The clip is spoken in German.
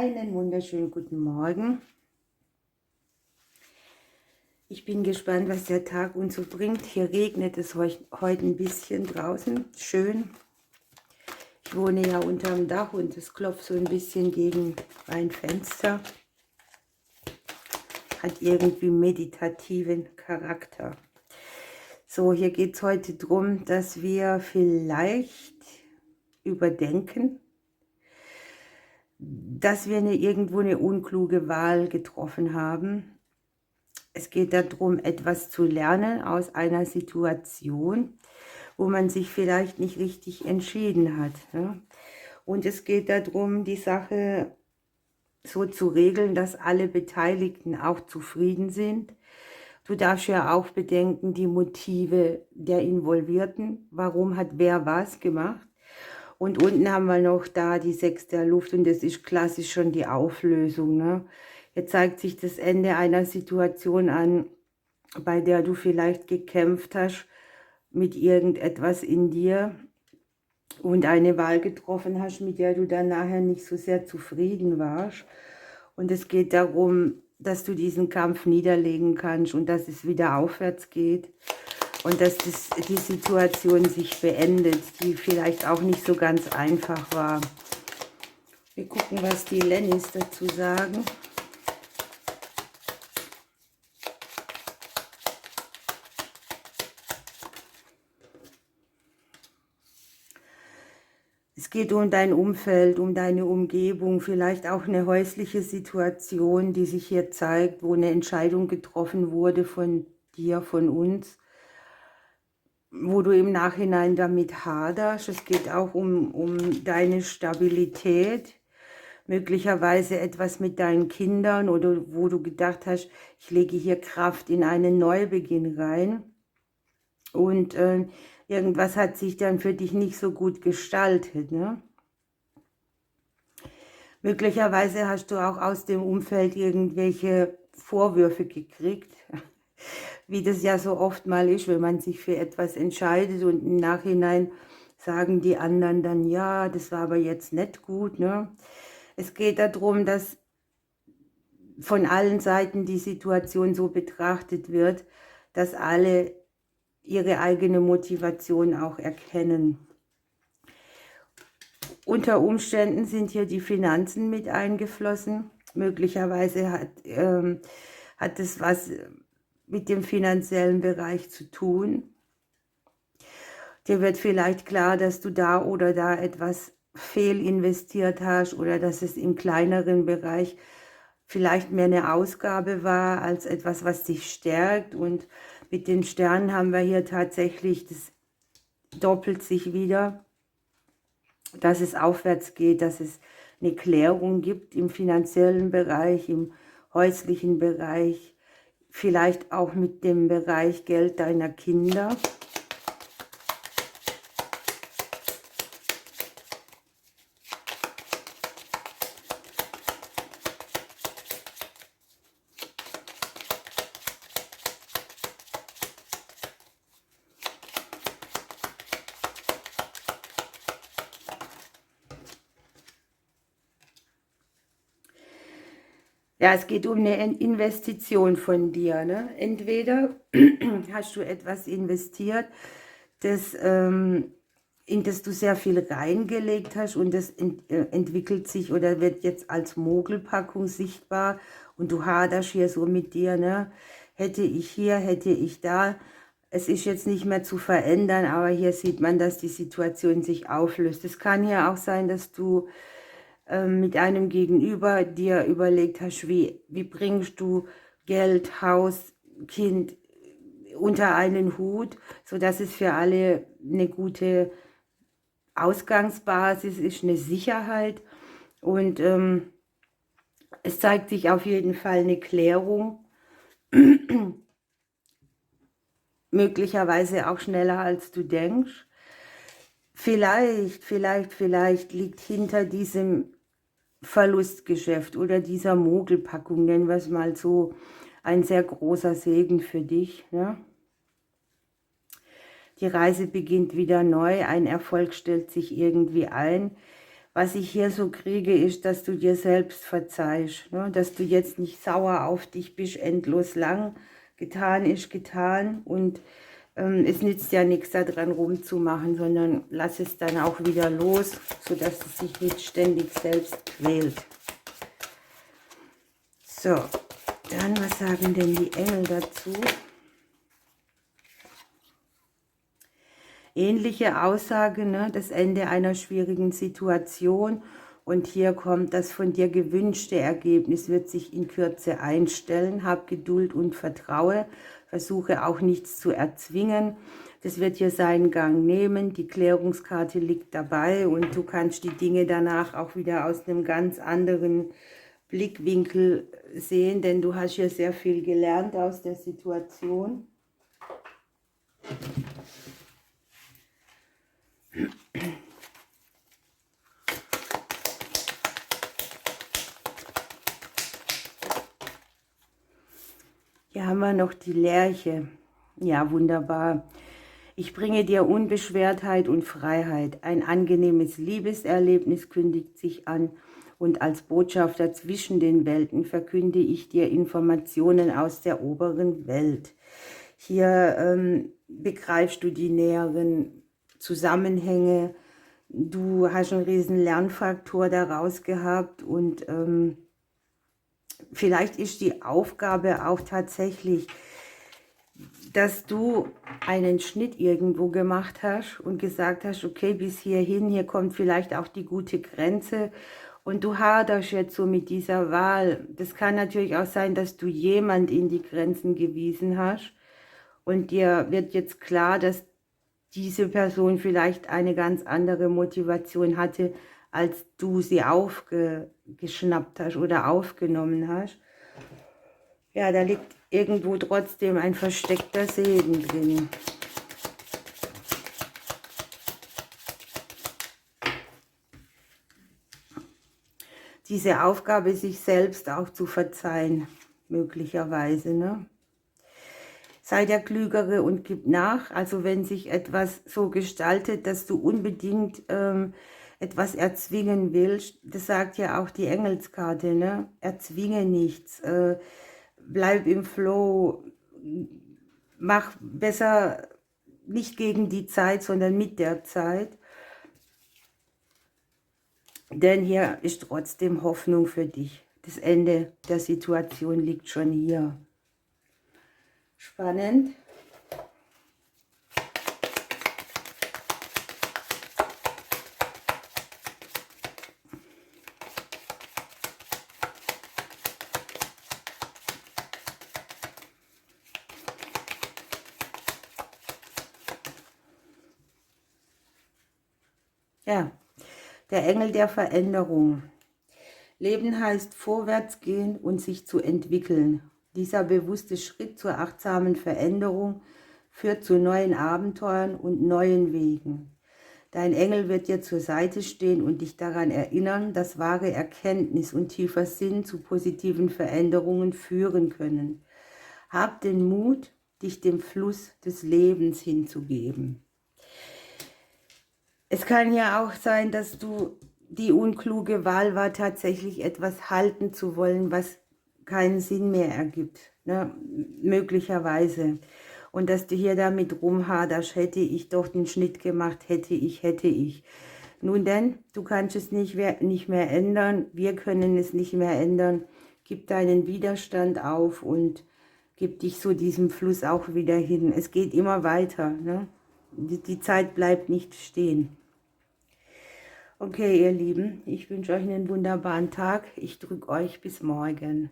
Einen wunderschönen guten Morgen. Ich bin gespannt, was der Tag uns so bringt. Hier regnet es heute ein bisschen draußen. Schön. Ich wohne ja unterm Dach und es klopft so ein bisschen gegen ein Fenster. Hat irgendwie meditativen Charakter. So, hier geht es heute darum, dass wir vielleicht überdenken, dass wir irgendwo eine unkluge Wahl getroffen haben. Es geht darum, etwas zu lernen aus einer Situation, wo man sich vielleicht nicht richtig entschieden hat. Ne? Und es geht darum, die Sache so zu regeln, dass alle Beteiligten auch zufrieden sind. Du darfst ja auch bedenken, die Motive der Involvierten. Warum hat wer was gemacht? Und unten haben wir noch da die 6 der Luft und das ist klassisch schon die Auflösung. Ne? Jetzt zeigt sich das Ende einer Situation an, bei der du vielleicht gekämpft hast mit irgendetwas in dir und eine Wahl getroffen hast, mit der du dann nachher nicht so sehr zufrieden warst. Und es geht darum, dass du diesen Kampf niederlegen kannst und dass es wieder aufwärts geht. Und dass die Situation sich beendet, die vielleicht auch nicht so ganz einfach war. Wir gucken, was die Lennys dazu sagen. Es geht um dein Umfeld, um deine Umgebung, vielleicht auch eine häusliche Situation, die sich hier zeigt, wo eine Entscheidung getroffen wurde von dir, von uns, wo du im Nachhinein damit haderst. Es geht auch um deine Stabilität, möglicherweise etwas mit deinen Kindern oder wo du gedacht hast, ich lege hier Kraft in einen Neubeginn rein und irgendwas hat sich dann für dich nicht so gut gestaltet. Ne? Möglicherweise hast du auch aus dem Umfeld irgendwelche Vorwürfe gekriegt, wie das ja so oft mal ist, wenn man sich für etwas entscheidet und im Nachhinein sagen die anderen dann, ja, das war aber jetzt nicht gut. Ne? Es geht darum, dass von allen Seiten die Situation so betrachtet wird, dass alle ihre eigene Motivation auch erkennen. Unter Umständen sind hier die Finanzen mit eingeflossen. Möglicherweise hat es was mit dem finanziellen Bereich zu tun. Dir wird vielleicht klar, dass du da oder da etwas fehlinvestiert hast oder dass es im kleineren Bereich vielleicht mehr eine Ausgabe war als etwas, was dich stärkt. Und mit den Sternen haben wir hier tatsächlich, das doppelt sich wieder, dass es aufwärts geht, dass es eine Klärung gibt im finanziellen Bereich, im häuslichen Bereich, vielleicht auch mit dem Bereich Geld deiner Kinder. Ja, es geht um eine Investition von dir. Ne? Entweder hast du etwas investiert, in das du sehr viel reingelegt hast und das entwickelt sich oder wird jetzt als Mogelpackung sichtbar und du haderst hier so mit dir. Ne? Hätte ich hier, hätte ich da. Es ist jetzt nicht mehr zu verändern, aber hier sieht man, dass die Situation sich auflöst. Es kann ja auch sein, dass du mit einem Gegenüber dir überlegt hast, wie bringst du Geld, Haus, Kind unter einen Hut, sodass es für alle eine gute Ausgangsbasis ist, eine Sicherheit. Und es zeigt sich auf jeden Fall eine Klärung, möglicherweise auch schneller als du denkst. Vielleicht liegt hinter diesem Verlustgeschäft oder dieser Mogelpackung, nennen wir es mal so, ein sehr großer Segen für dich. Ne? Die Reise beginnt wieder neu, ein Erfolg stellt sich irgendwie ein Was ich hier so kriege, ist, dass du dir selbst verzeihst, ne? Dass du jetzt nicht sauer auf dich bist, endlos lang. Getan ist getan und es nützt ja nichts daran rumzumachen, sondern lass es dann auch wieder los, sodass es sich nicht ständig selbst quält. So, dann, was sagen denn die Engel dazu? Ähnliche Aussage, ne? Das Ende einer schwierigen Situation. Und hier kommt das von dir gewünschte Ergebnis, wird sich in Kürze einstellen. Hab Geduld und vertraue. Versuche auch nichts zu erzwingen. Das wird hier seinen Gang nehmen. Die Klärungskarte liegt dabei und du kannst die Dinge danach auch wieder aus einem ganz anderen Blickwinkel sehen, denn du hast hier sehr viel gelernt aus der Situation. Hier haben wir noch die Lerche. Ja, wunderbar. Ich bringe dir Unbeschwertheit und Freiheit. Ein angenehmes Liebeserlebnis kündigt sich an und als Botschafter zwischen den Welten verkünde ich dir Informationen aus der oberen Welt. Hier begreifst du die näheren Zusammenhänge. Du hast einen riesen Lernfaktor daraus gehabt und vielleicht ist die Aufgabe auch tatsächlich, dass du einen Schnitt irgendwo gemacht hast und gesagt hast, okay, bis hierhin, hier kommt vielleicht auch die gute Grenze und du haderst jetzt so mit dieser Wahl. Das kann natürlich auch sein, dass du jemand in die Grenzen gewiesen hast und dir wird jetzt klar, dass diese Person vielleicht eine ganz andere Motivation hatte, als du sie aufgeschnappt hast oder aufgenommen hast. Ja, da liegt irgendwo trotzdem ein versteckter Segen drin. Diese Aufgabe, sich selbst auch zu verzeihen, möglicherweise, ne? Sei der Klügere und gib nach. Also wenn sich etwas so gestaltet, dass du unbedingt etwas erzwingen willst, das sagt ja auch die Engelskarte, ne? Erzwinge nichts, bleib im Flow, mach besser nicht gegen die Zeit, sondern mit der Zeit. Denn hier ist trotzdem Hoffnung für dich. Das Ende der Situation liegt schon hier. Spannend. Ja, der Engel der Veränderung. Leben heißt vorwärts gehen und sich zu entwickeln. Dieser bewusste Schritt zur achtsamen Veränderung führt zu neuen Abenteuern und neuen Wegen. Dein Engel wird dir zur Seite stehen und dich daran erinnern, dass wahre Erkenntnis und tiefer Sinn zu positiven Veränderungen führen können. Hab den Mut, dich dem Fluss des Lebens hinzugeben. Es kann ja auch sein, dass du die unkluge Wahl war, tatsächlich etwas halten zu wollen, was keinen Sinn mehr ergibt, ne? Möglicherweise. Und dass du hier damit rumhaderst, hätte ich doch den Schnitt gemacht, hätte ich. Nun denn, du kannst es nicht mehr ändern, wir können es nicht mehr ändern. Gib deinen Widerstand auf und gib dich so diesem Fluss auch wieder hin. Es geht immer weiter, ne? Die Zeit bleibt nicht stehen. Okay, ihr Lieben, ich wünsche euch einen wunderbaren Tag. Ich drücke euch bis morgen.